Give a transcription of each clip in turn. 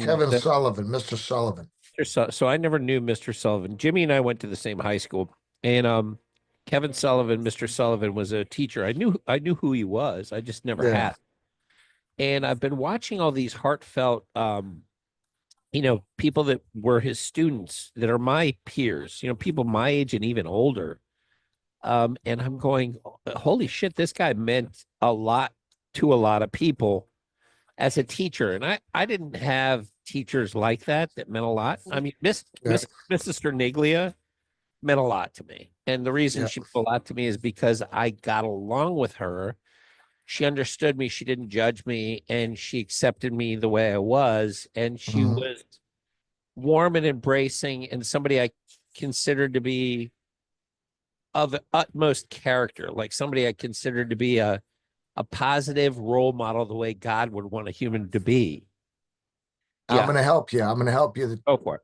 Kevin the Sullivan, Mr. Sullivan. So I never knew Mr. Sullivan. Jimmy and I went to the same high school, and Kevin Sullivan, Mr. Sullivan, was a teacher. I knew who he was. I just never Yeah. had. And I've been watching all these heartfelt, people that were his students that are my peers, people my age and even older. And I'm going, holy shit, this guy meant a lot to a lot of people as a teacher. And I didn't have teachers like that meant a lot. I mean, Yeah. Mrs. Sterniglia meant a lot to me. And the reason Yeah. she meant a lot to me is because I got along with her. She understood me. She didn't judge me, and she accepted me the way I was. And she Mhm. was warm and embracing, and somebody I considered to be of utmost character, like somebody I considered to be a positive role model, the way God would want a human to be. I'm Yeah, going to help you. I'm going to help you. go for it.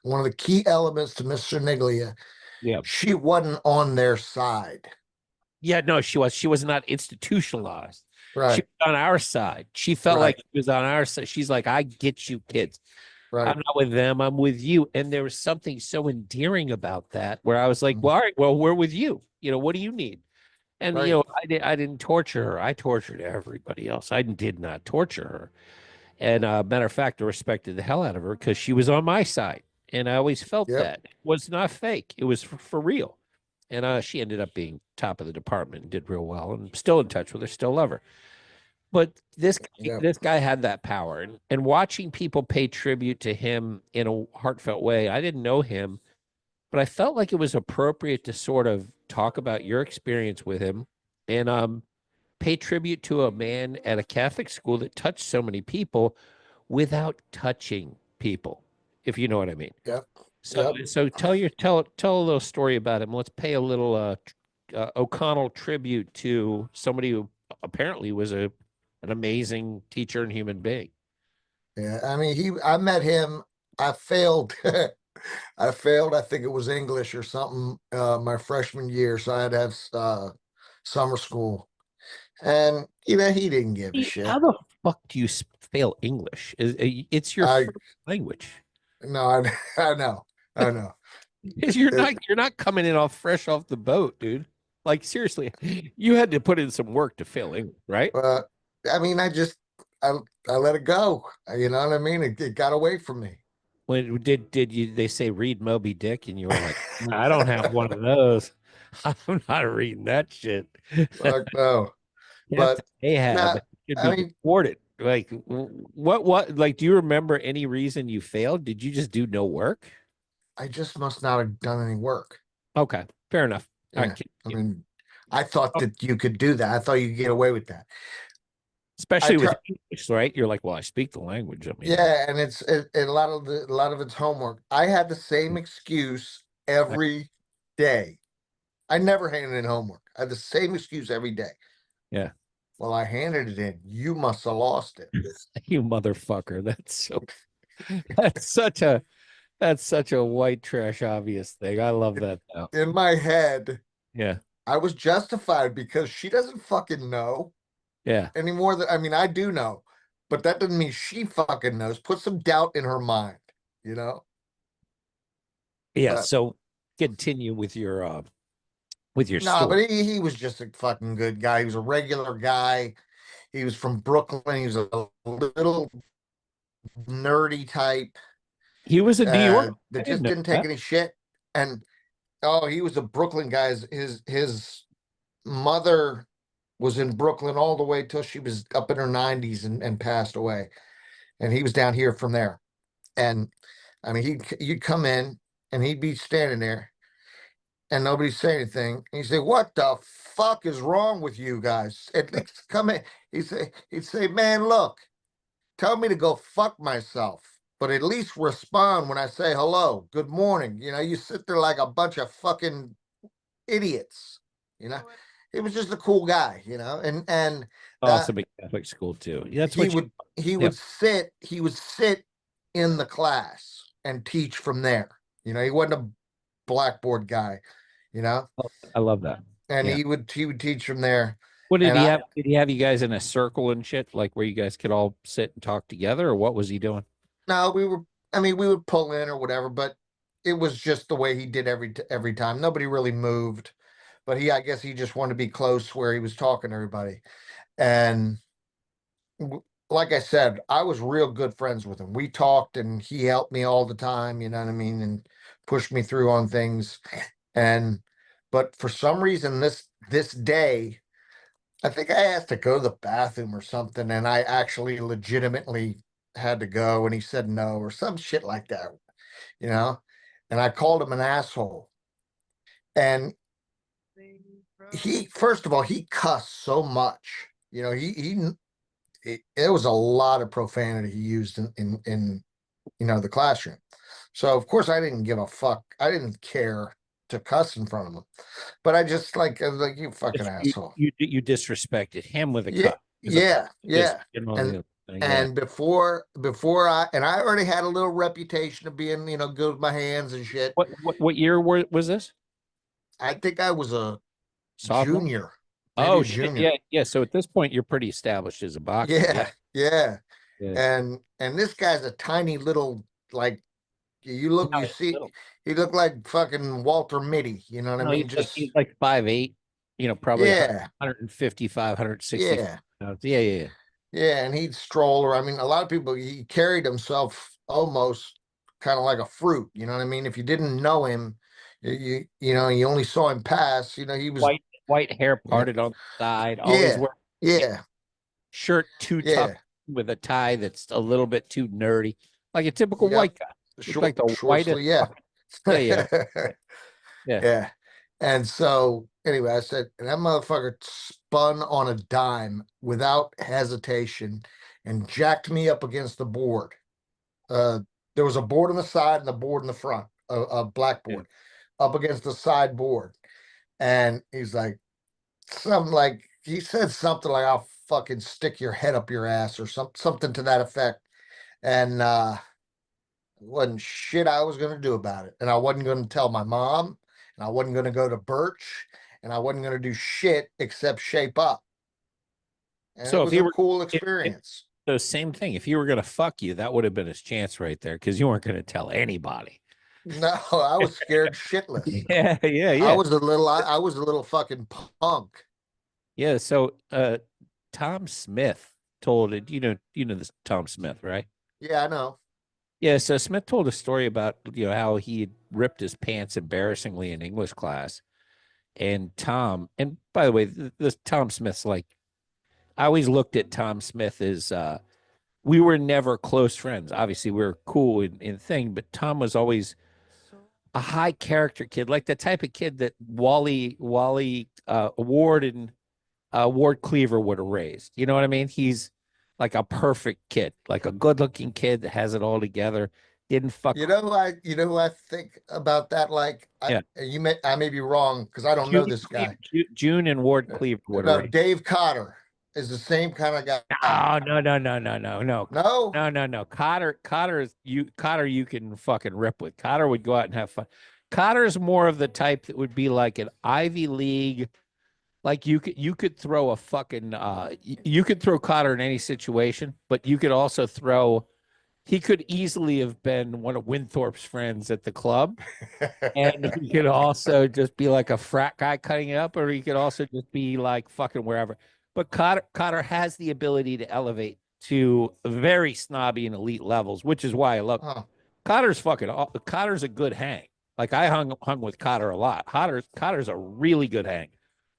One of the key elements to Mr. Niglia, Yeah. she wasn't on their side. Yeah, no, she was not institutionalized. She Right. was on our side. She felt like Right. she was on our side. She's like, I get you, kids. Right. I'm not with them. I'm with you. And there was something so endearing about that where I was like, Mhm. well, all right, well, we're with you. What do you need? And Right. I didn't torture her. I tortured everybody else. I did not torture her. And matter of fact, I respected the hell out of her because she was on my side. And I always felt Yep. that. It was not fake. It was for real. And she ended up being top of the department and did real well. And I'm still in touch with her, still love her. But Yep. this guy had that power. And watching people pay tribute to him in a heartfelt way, I didn't know him, but I felt like it was appropriate to sort of talk about your experience with him and pay tribute to a man at a Catholic school that touched so many people without touching people, if you know what I mean. Yep. So Yep. tell a little story about him. Let's pay a little O'Connell tribute to somebody who apparently was an amazing teacher and human being. Yeah. I mean, I met him. I failed. I failed. I think it was English or something, my freshman year. So I had to have summer school. And, he didn't give a How shit. the fuck do you fail English? It's your I, first language. no, I, I know. I know. It, You're not coming in all fresh off the boat, dude. Like seriously, you had to put in some work to fail English, right? uh, I mean, I, I let it go. You know what I mean? It got away from me. When did you they say read Moby Dick and you were like, I don't have one of those. I'm not reading that shit. Fuck no. But Captain Ahab nah, should I be mean, deported. Like what like do you remember any reason you failed? Did you just do no work? I just must not have done any work. Okay, fair enough. All right, Yeah. I mean, I thought that you could do that. I thought you could get away with that. I especially try, with English, right? You're like, well, I speak the language. I mean, yeah, and a lot of it's homework. I had the same excuse every day. I never handed in homework. I had the same excuse every day. yeah. Well, I handed it in. You must have lost it. You motherfucker. That's such a that's such a white trash obvious thing. I love that now. In my head, Yeah. I was justified because she doesn't fucking know Yeah. anymore. I mean, I do know, but that doesn't mean she fucking knows. Put some doubt in her mind, you know? Yeah. But So continue with your no, story. but he was just a fucking good guy. He was a regular guy. He was from Brooklyn. He was a little nerdy type He was in New York. I that didn't just know didn't take that. any shit. And oh, he was a Brooklyn guy. His mother was in Brooklyn all the way till she was up in her 90s and passed away. And he was down here from there. And I mean, you'd come in and he'd be standing there and nobody'd say anything. And he'd say, "What the fuck is wrong with you guys?" At least come in. He'd say, "Man, look, tell me to go fuck myself, but at least respond when I say hello, good morning." You sit there like a bunch of fucking idiots. You know, he was just a cool guy. And Also big Catholic school too. Yeah, that's he what you would he yeah. would sit he would sit in the class and teach from there. He wasn't a blackboard guy. You know, I love that. and Yeah. he would teach from there. What did And he have? Did he have you guys in a circle and shit, like where you guys could all sit and talk together, or what was he doing? No, I mean, we would pull in or whatever, but it was just the way he did every time. Nobody really moved, but I guess he just wanted to be close where he was talking to everybody. And like I said, I was real good friends with him. We talked and he helped me all the time, you know what I mean, and pushed me through on things. And but for some reason this day, I think I asked to go to the bathroom or something, and I actually legitimately had to go, and he said no or some shit like that, you know. And I called him an asshole. And he, first of all, he cussed so much. You know, it was a lot of profanity he used in the classroom. So of course I didn't give a fuck. I didn't care to cuss in front of him, but I was like, you fucking asshole. You disrespected him with a Yeah, cup as opposed yeah, to just yeah. the And other thing. Yeah. and before I already had a little reputation of being, good with my hands and shit. What year was this? I think I was a Sophomore? junior, maybe Oh a shit. junior. Yeah, yeah. So at this point, you're pretty established as a boxer. Yeah, Yeah, yeah. yeah. And this guy's a tiny little, like, No, you he's see, little. he looked like fucking Walter Mitty, you know what I No, mean? he's Just like 5'8", probably yeah, 155, 160 yeah, pounds. Yeah, yeah, yeah. yeah. And he'd stroll, or I mean, a lot of people, he carried himself almost kind of like a fruit, you know what I mean? If you didn't know him, you only saw him pass, he was, White hair you know, parted on the side, always yeah, wearing yeah, shirt too tucked yeah, with a tie that's a little bit too nerdy, like a typical yep. white guy. Look Short, like the short whitest sleeve, yeah. fucking. Yeah, yeah, yeah. Yeah. And so anyway, I said, and that motherfucker spun on a dime without hesitation and jacked me up against the board. Uh, there was a board on the side and a board in the front, a Yeah. blackboard up against the side board. And he's like, something like, he said something like, I'll fucking stick your head up your ass or something to that effect. And wasn't shit I was going to do about it. And I wasn't going to tell my mom, and I wasn't going to go to Birch, and I wasn't going to do shit except shape up. And it So if was he a were, cool if experience. so same thing. If he were gonna fuck you, that would have been his chance right there because you weren't gonna tell anybody. No, I was scared shitless. Yeah, yeah, I yeah, was a little, I was a little fucking punk. yeah. So, Tom Smith told it. You know this Tom Smith, right? Yeah, I know. Yeah. So Smith told a story about how he had ripped his pants embarrassingly in English class, and And by the way, this Tom Smith's like I always looked at Tom Smith as we were never close friends. Obviously, we were cool in thing, but Tom was always a high character kid, like the type of kid that Wally Ward and Ward Cleaver would have raised. You know what I mean? He's like a perfect kid, like a good looking kid that has it all together. Didn't fuck. Who I think about that. Like, Yeah, I may be wrong because I don't know this guy. June and Ward Cleaver would have No, raised. Dave Cotter is the same kind of guy. No, no, no, no, no, no, no, No, no, no, no. Cotter you can fucking rip with. Cotter would go out and have fun. Cotter's more of the type that would be like an Ivy League. Like you could throw a fucking you could throw Cotter in any situation, but you could also throw he could easily have been one of Winthorpe's friends at the club. And he could also just be like a frat guy cutting it up, or he could also just be like fucking wherever. But Cotter has the ability to elevate to very snobby and elite levels, which is why I love huh. Cotter's fucking. Cotter's a good hang. Like I hung with Cotter a lot. Cotter's a really good hang.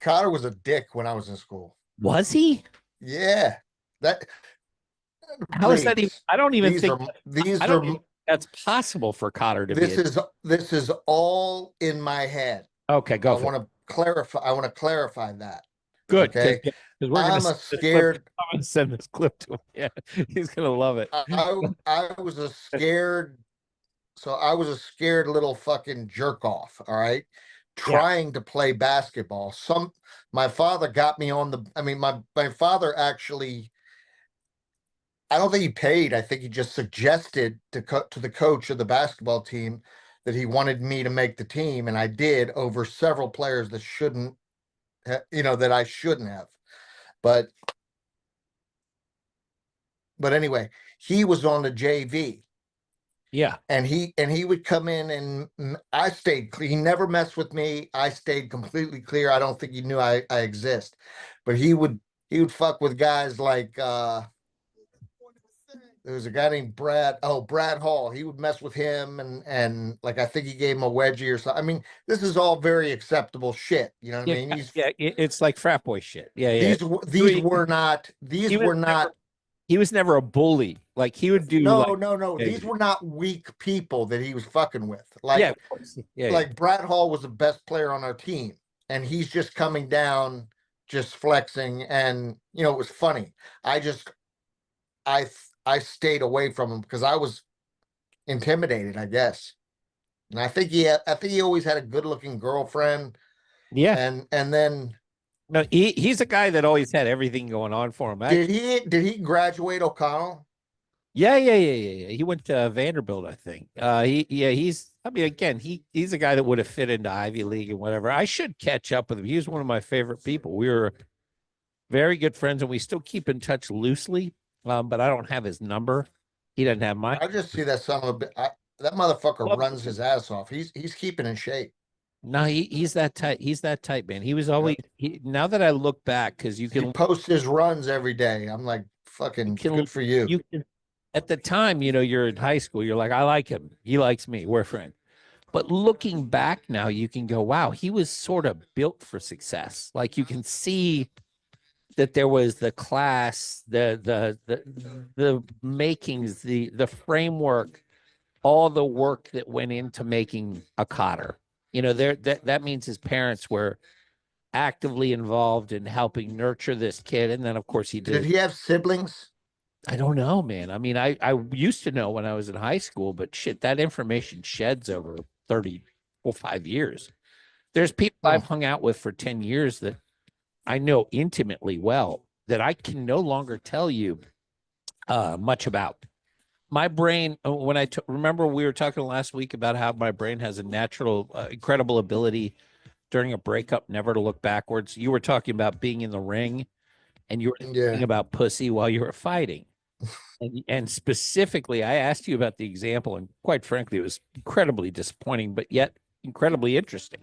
Cotter was a dick when I was in school. Was he? Yeah. That How is that even? please. I don't even These think. are I these don't are even. That's possible for Cotter to be this a. is this is all in my head. Okay, go for it. I want to clarify that. Good, Okay. we're gonna I'm send a this clip. scared I'm gonna send this clip to him. Yeah, he's gonna love it. I was a scared so I was a scared little fucking jerk off, all right? Yeah. Trying to play basketball. My father got me on the I mean my father actually I don't think he paid. I think he just suggested to the coach of the basketball team that he wanted me to make the team, and I did over several players that shouldn't, that I shouldn't have. But anyway, he was on the JV, Yeah. and he would come in, and I stayed clear. He never messed with me. I stayed completely clear. I don't think he knew I exist, but he would fuck with guys like there was a guy named Brad Hall. He would mess with him, and like I think he gave him a wedgie or something. I mean, this is all very acceptable shit. You know what I Yeah. mean? Yeah. It's like frat boy shit. Yeah. Yeah. These were not He these was were never not he was never a bully. Like he would do no, like no, no. yeah, These were not weak people that he was fucking with. yeah, of course. Yeah, yeah. Like Brad Hall was the best player on our team, and he's just coming down, just flexing, and it was funny. I just I stayed away from him because I was intimidated, I guess. And I think he always had a good looking girlfriend, Yeah. and then No, he's a guy that always had everything going on for him. did he graduate O'Connell? Yeah, yeah, yeah, yeah, yeah. He went to Vanderbilt, I think. He's I mean, again, he's a guy that would have fit into Ivy League and whatever. I should catch up with him. He was one of my favorite people. We were very good friends and we still keep in touch loosely. But I don't have his number. He doesn't have mine. I just see that son of a that motherfucker Love runs him. his ass off. He's keeping in shape. No, he's that tight. He's that tight, man. He was Yeah. always now that I look back, because He posts his runs every day. I'm like, you fucking can good for you. you can at the time, you're in high school, you're like, I like him. He likes me. We're friends. But looking back now, you can go, wow, he was sort of built for success. Like you can see that there was the class, the makings, the framework, all the work that went into making a Cotter. That means his parents were actively involved in helping nurture this kid. And then of course he Did did. he have siblings? I don't know, man. I mean, I used to know when I was in high school, but shit, that information sheds over 30 or 5 years. There's people Hmm. I've hung out with for 10 years that I know intimately well that I can no longer tell you much about. My brain, when remember we were talking last week about how my brain has a natural, incredible ability during a breakup never to look backwards. You were talking about being in the ring and you were thinking Yeah. about pussy while you were fighting. And specifically, I asked you about the example, and quite frankly, it was incredibly disappointing, but yet incredibly interesting.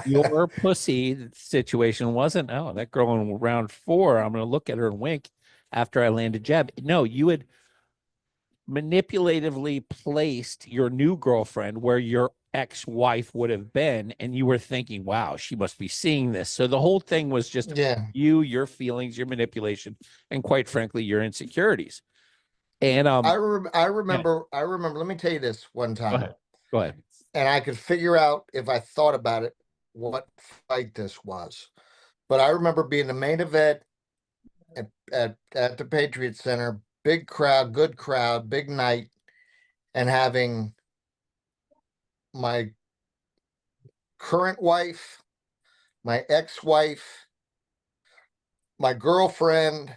Your pussy situation wasn't, oh, that girl in round four, I'm going to look at her and wink after I land a jab. No, you had manipulatively placed your new girlfriend where your ex-wife would have been, and you were thinking, wow, she must be seeing this. So the whole thing was just Yeah. you, your feelings, your manipulation, and quite frankly, your insecurities. And I yeah, remember. I remember. Let me tell you this one go time, ahead. Go ahead. and I could figure out if I thought about it what fight this was. But I remember being the main event at the Patriot Center, big crowd, good crowd, big night, and having my current wife, my ex-wife, my girlfriend,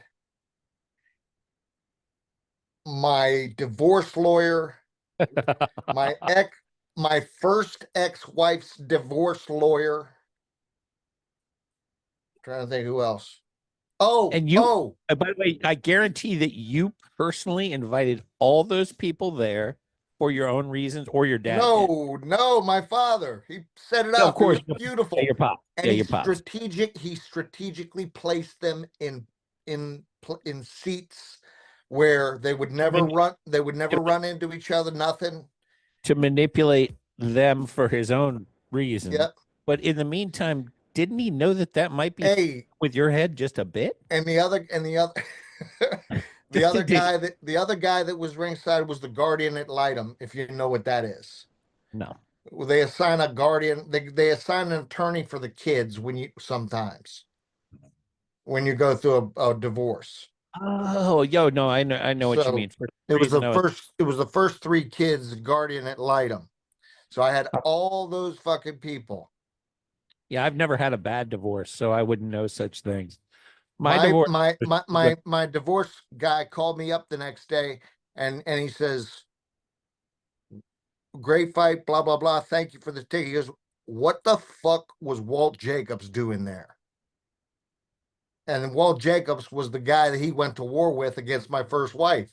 my divorce lawyer, my ex, my first ex-wife's divorce lawyer. Trying to think who else. Oh, And you, oh, by the way, I guarantee that you personally invited all those people there for your own reasons, or your dad did. no, no, my father. He set it Yeah, of up. It course. was Yeah, beautiful. your pop. And Yeah, your pops. he strategically placed them in seats where they would To, never run into each other, nothing. to manipulate them for his own reasons. Yep. But in the meantime, didn't he know that that might be Hey, with your head just a bit? and the other the other guy that was ringside was the guardian at Lightem, if you know what that is. No. Well, they assign a guardian, they assign an attorney for the kids when you go through a divorce. Oh, no, I know what you So mean. For some reason, I was. it was the first three kids guardian at Lightem. So I had all those fucking people. Yeah, I've never had a bad divorce, so I wouldn't know such things. My My divorce. my my my my divorce guy called me up the next day, and he says, great fight, blah blah blah. Thank you for the ticket. He goes, what the fuck was Walt Jacobs doing there? And Walt Jacobs was the guy that he went to war with against my first wife.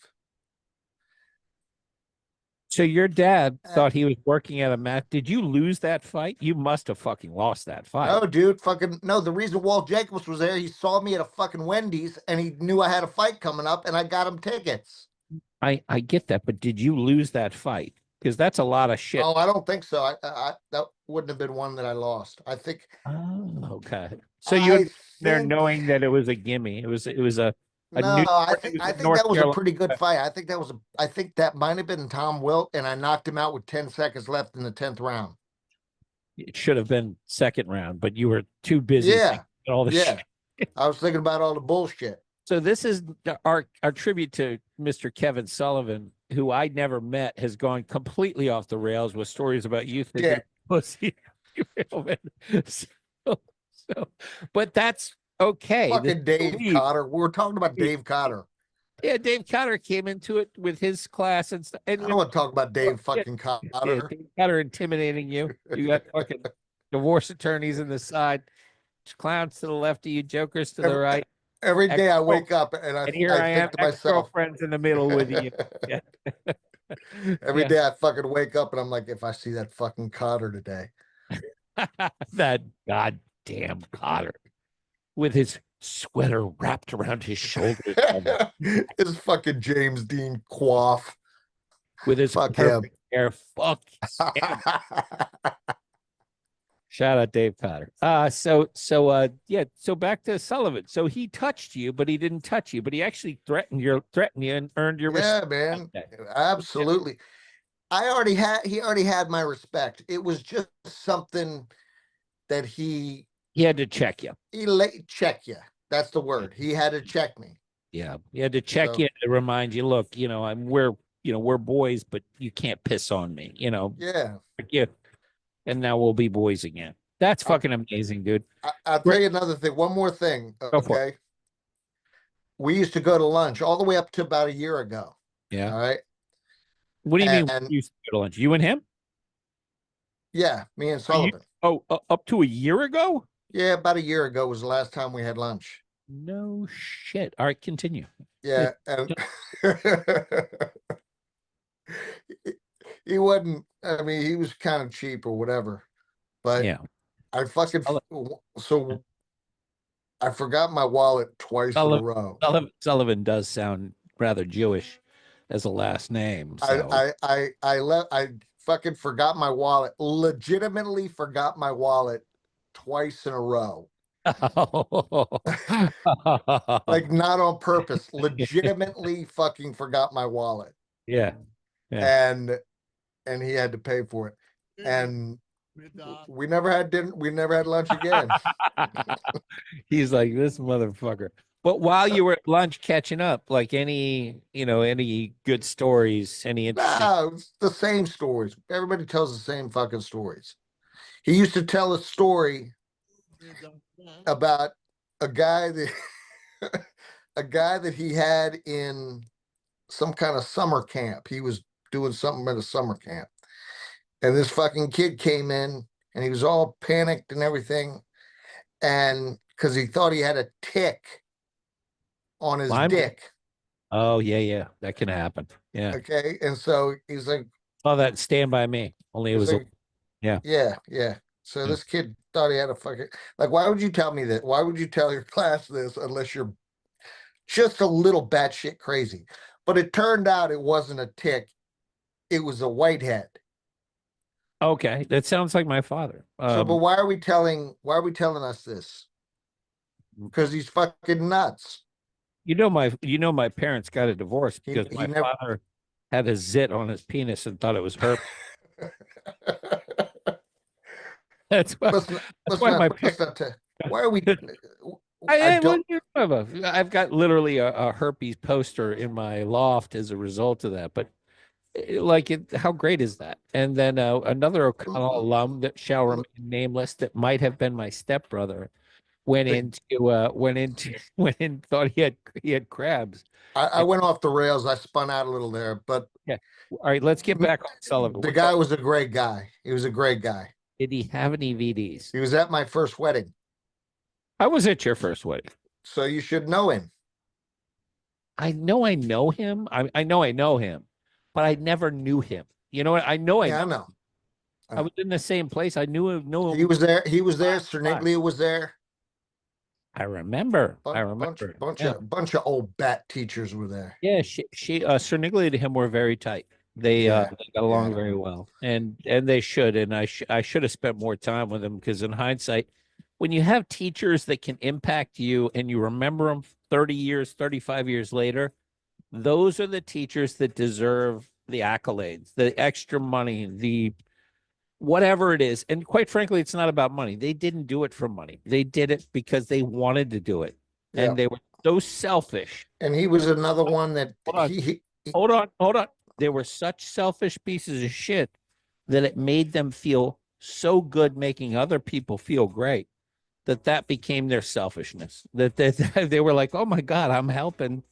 So your dad Uh, thought he was working at a match. Did you lose that fight? You must have fucking lost that fight. no, dude, fucking no. The reason Walt Jacobs was there, he saw me at a fucking Wendy's and he knew I had a fight coming up, and I got him tickets. I get that, but did you lose that fight? Because that's a lot of shit. Oh, I don't think so. I that wouldn't have been one that I lost. Oh, okay. So you I went there think knowing that it was a gimme. It was a no, new it was I in think North that was a Carolina. pretty good fight. I think that might have been Tom Wilt, and I knocked him out with 10 seconds left in the 10th round. It should have been second round, but you were too busy Yeah, thinking all the yeah. shit. I was thinking about all the bullshit. So this is our tribute to Mr. Kevin Sullivan, who I never met, has gone completely off the rails with stories about you thinking Yeah, pussy. so, so, but that's okay. This fucking Dave belief. Cotter. We were talking about Dave Cotter. Yeah, Dave Cotter came into it with his class and stuff. I don't want to talk about Dave Yeah, fucking yeah, Cotter. Dave Cotter intimidating you. You got fucking divorce attorneys in the side, clowns to the left of you, jokers to the every, right. every And, day I oh, wake up and and here I I am, think to myself, ex-girlfriends in the middle with you. Yeah. every Yeah. day I fucking wake up and I'm like, if I see that fucking Cotter today, That goddamn Cotter with his sweater wrapped around his shoulders, it's fucking James Dean Quaff. with his Fuck him. perfect hair. Fuck him. Shout out Dave Cotter. Yeah, so back to Sullivan. So he touched you, but he didn't touch you, but he actually threatened you and earned your respect. Yeah, man. Okay. Absolutely. He already had my respect. It was just something that He had to check you. check you. That's the word. He had to check me. Yeah. He had to check So you to remind you, look, we're boys, but you can't piss on me, yeah. yeah. And now we'll be boys again. That's I, fucking amazing, dude. I'll tell you another thing. One more thing. Go for it. Okay. We used to go to lunch all the way up to about a year ago. Yeah. All right. What do you mean And you used to go to lunch? You and him? yeah, me and Are you Sullivan. up to a year ago? Yeah, about a year ago was the last time we had lunch. No shit. All right, continue. Yeah. And he wasn't, I mean, he was kind of cheap or whatever, but Yeah. I fucking, so I forgot my wallet twice in a Sullivan, row. Sullivan does sound rather Jewish as a last name. So I fucking forgot my wallet, legitimately forgot my wallet twice in a row. Like not on purpose, legitimately fucking forgot my wallet. yeah. Yeah. And he had to pay for it. And we never had dinner, we never had lunch again. He's like this motherfucker. But while you were at lunch catching up, like any good stories, any interesting. No, it's the same stories. Everybody tells the same fucking stories. He used to tell a story about a guy that a guy that he had in some kind of summer camp. He was doing something at a summer camp. And this fucking kid came in and he was all panicked and everything. And because he thought he had a tick on his Lyme? dick. Oh yeah, that can happen. Yeah, Okay. And so he's like, saw that Stand By Me. Only it he's was like, yeah. yeah. So Yeah. this kid thought he had a fucking, like, why would you tell me that? Why would you tell your class this unless you're just a little batshit crazy? But it turned out it wasn't a tick. It was a whitehead. Okay, that sounds like my father. So, but why are we telling us this? Because he's fucking nuts. My parents got a divorce He because he my never. father had a zit on his penis and thought it was herpes. That's why. That's why my parents. Why are we? I don't. I've got literally a herpes poster in my loft as a result of that. But how great is that? And then another O'Connell alum that shall remain nameless, that might have been my stepbrother, went in, thought he had crabs. I And, went off the rails. I spun out a little there, but yeah. All right, let's get back on Sullivan. the guy was a great guy. He was a great guy. Did he have any VDs? He was at my first wedding. I was at your first wedding. So you should know him. I know him. I know him, but I never knew him. You know what? I know Yeah, I know. I was in the same place. I knew him. No, He was there. He was there. class. Cerniglia was there. I remember. I Bunch, remember. bunch Yeah. of, bunch of old bat teachers were there. Yeah, Sir Niggly and him were very tight. Yeah, They got along yeah, very well, and they should. And I should have spent more time with them because in hindsight, when you have teachers that can impact you and you remember them 30 years, 35 years later, those are the teachers that deserve the accolades, the extra money, the whatever it is. And quite frankly, it's not about money. They didn't do it for money. They did it because they wanted to do it, yeah. and they were so selfish. And he was another one that Hold on. Hold on. They were such selfish pieces of shit that it made them feel so good making other people feel great that became their selfishness. They were like, "Oh my God, I'm helping."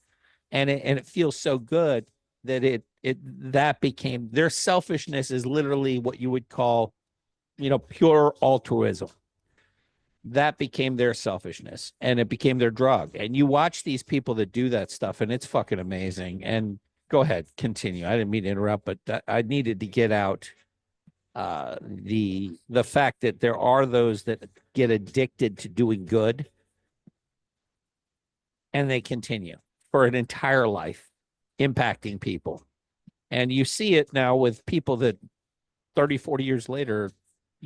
And it feels so good that that became their selfishness is literally what you would call, pure altruism. That became their selfishness and it became their drug. And you watch these people that do that stuff and it's fucking amazing. And go ahead, continue. I didn't mean to interrupt, but I needed to get out the fact that there are those that get addicted to doing good and they continue for an entire life impacting people. And you see it now with people that 30, 40 years later,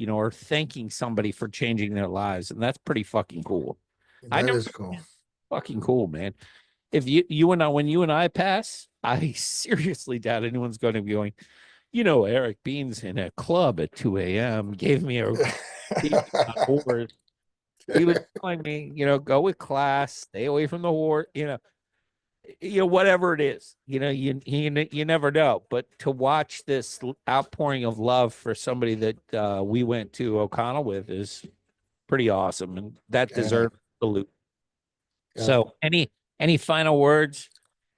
are thanking somebody for changing their lives. And that's pretty fucking cool. I that never is cool. fucking cool, man. If you and I, when you and I pass, I seriously doubt anyone's going to be going, Eric Bean's in a club at 2 a.m. gave me a horse. He was telling me, go with class, stay away from the horse, whatever it is, you never know. But to watch this outpouring of love for somebody that we went to O'Connell with is pretty awesome, and that Yeah, deserves a salute. yeah. So, any final words?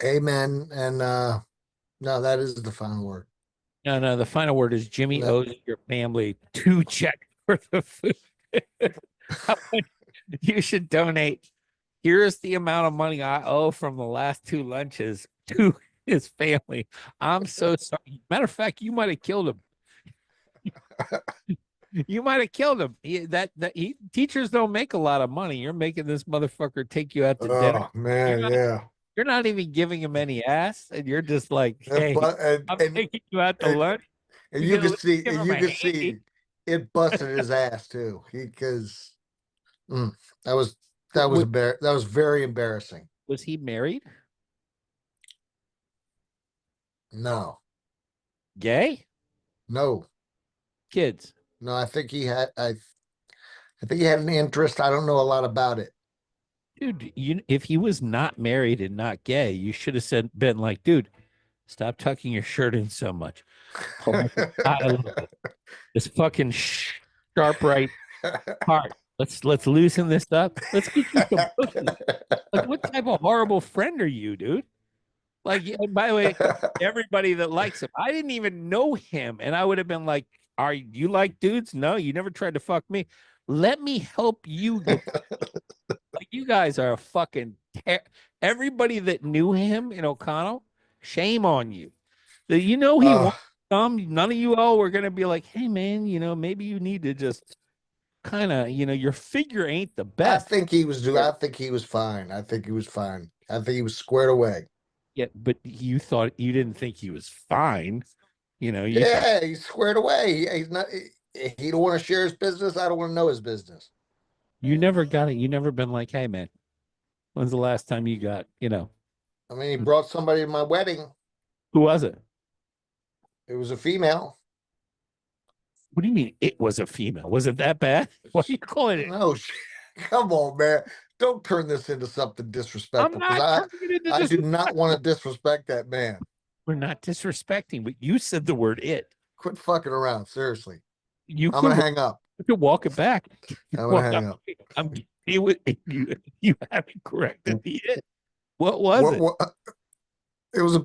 Amen. And no, that is the final word. No, no. The final word is Jimmy No. owes your family 2 checks for the food. How much you should donate. Here's the amount of money I owe from the last 2 lunches to his family. I'm so sorry. Matter of fact, you might have killed him. You might have killed him. Teachers don't make a lot of money. You're making this motherfucker take you out to dinner. Oh You're man, not, yeah. you're not even giving him any ass, and you're just like, And, hey, but I'm taking you out to lunch. and You you can at can least see, give and him you a can handy. see it busted his ass too. Because mm, that was Was, that was very embarrassing. was he married? No, Gay? no, Kids? no. I think he had an interest. I don't know a lot about it. Dude, if he was not married and not gay, you should have been like, dude, stop tucking your shirt in so much. Pull it out a little bit. This fucking sharp right part. Let's loosen this up. Let's get you some pussy. Like, what type of horrible friend are you, dude? Like, yeah, by the way, everybody that likes him, I didn't even know him, and I would have been like, "Are you like dudes? No, you never tried to fuck me. Let me help you get like you guys are a fucking everybody that knew him in O'Connell, shame on you. That he uh, wants some. None of you all were gonna be like, hey man, maybe you need to just kind of, your figure ain't the I best. think he was. I think he was fine. I think he was fine. I think he was squared away. Yeah, but you didn't think he was fine. You thought Yeah, he's squared away. He's not. He don't want to share his business. I don't want to know his business. you never got it. You never been like, hey man, when's the last time you got, I mean, he brought somebody to my wedding. who was it? It was a female. What do you mean it was a female? Was it that bad? What are you calling it? No, come on, man. Don't turn this into something I'm disrespectful because not turning it into I this. do not want to disrespect that man. We're not disrespecting, but you said the word it. Quit fucking around. Seriously. You I'm gonna could hang up. you could walk it back. I'm gonna Walk hang up. up. I'm you haven't corrected the it. What was What it? what it was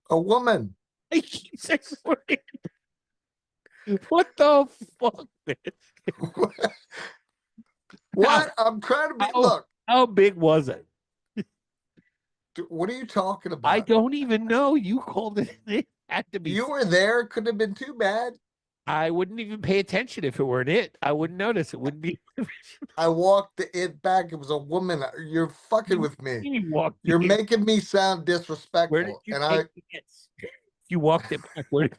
a woman. I keep saying what the fuck, man? How, What? I'm trying to be how look. how big was it? What are you talking I about? don't even know. You called it. had to be. You were there. Couldn't have been too bad. I wouldn't even pay attention if it weren't it. I wouldn't notice. It wouldn't be. I walked it back. It was a woman. You're fucking with me. You walked You're in. making me sound Where did disrespectful. you And take the hits? You walked it back. Where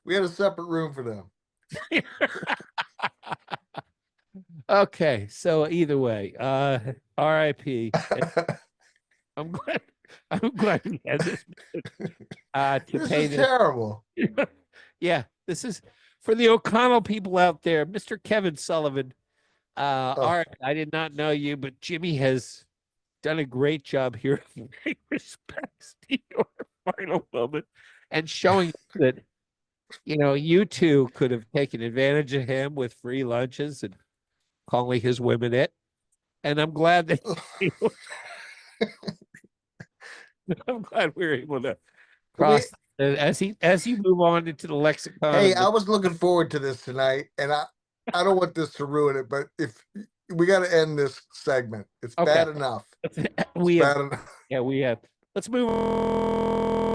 we had a separate room for them. Okay, so either way, RIP. I'm glad I'm glad we had this to This pay is this. terrible. Yeah, this is for the O'Connell people out there. Mr. Kevin Sullivan. All right, I did not know you, but Jimmy has done a great job here. Respects to your final moment and showing that you two could have taken advantage of him with free lunches and calling his women it. And I'm glad that I'm glad we were able to We, cross as you move on into the lexicon. hey, I was looking forward to this tonight, and I don't want this to ruin it, but if we got to end this segment, it's Okay. bad enough. We It's have bad enough. yeah, we have. Let's move on.